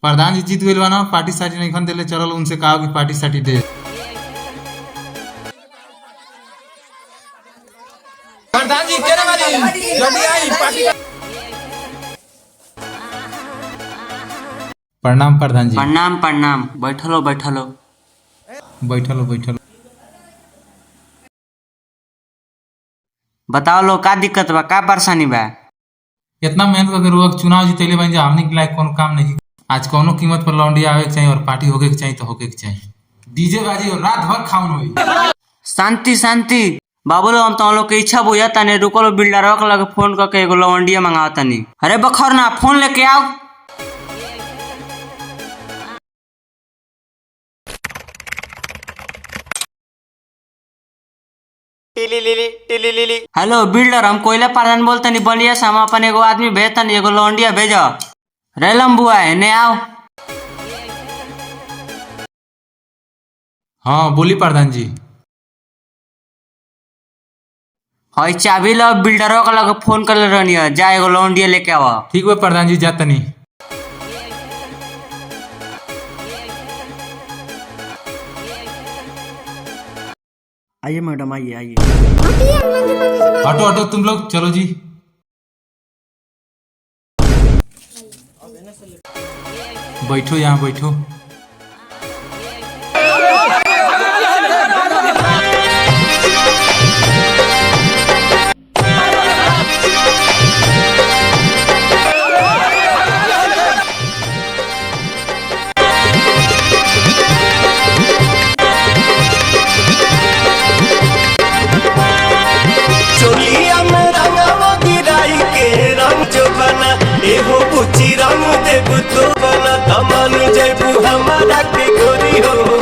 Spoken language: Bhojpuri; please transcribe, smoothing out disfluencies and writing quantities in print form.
प्रधान जी जीत गइल बा ना, पार्टी साटी नहीं खन देले, चलल उनसे कहा कि पार्टी साटी दे। प्रधान जी तेरे वाली जल्दी आई पार्टी। प्रणाम प्रधान जी। प्रणाम प्रणाम, बैठलो बैठलो बैठलो बैठलो। बताओ लो का दिक्कत बा, का परेशानी बा? इतना मेहनत करके रोग चुनाव जीतले बन जा, हमने के लायक कोनो काम नहीं। आज कोनो कीमत पर लौंडी आवे के चाहिए और पार्टी होके के चाहिए तो होके के चाहिए। डीजे बाजी और रात भर खाउन होई। शांति शांति बाबू लो, हम तो लोग के इच्छा बुझा तने, रुको लो बिल्डर के लगे फोन करके एगो लवंडिया मंगाओ तनी। अरे बखर ना, फोन लेके आओ। हेलो बिल्डर, हम कोयला प्रधान बोलतनी बलिया से। हम अपन एगो आदमी भेजतनी, एगो लौंडिया भेजो। रेलम बुआ है ने आओ। हाँ बोली प्रधान जी। हई चाबी लो, बिल्डरों के लगे फोन कर रहनी है, जा एगो लौंडिया लेके आओ। ठीक बा प्रधान जी, जातनी। आइए मैडम, आइए आइए। हटो हटो तुम लोग, चलो जी। बैठो यहाँ बैठो। चोलिया में रंगवा गिराई के रंग जो बना, एहो बुची रंग देबू तो बना, तमन जेबू हमारा के गोरी हो।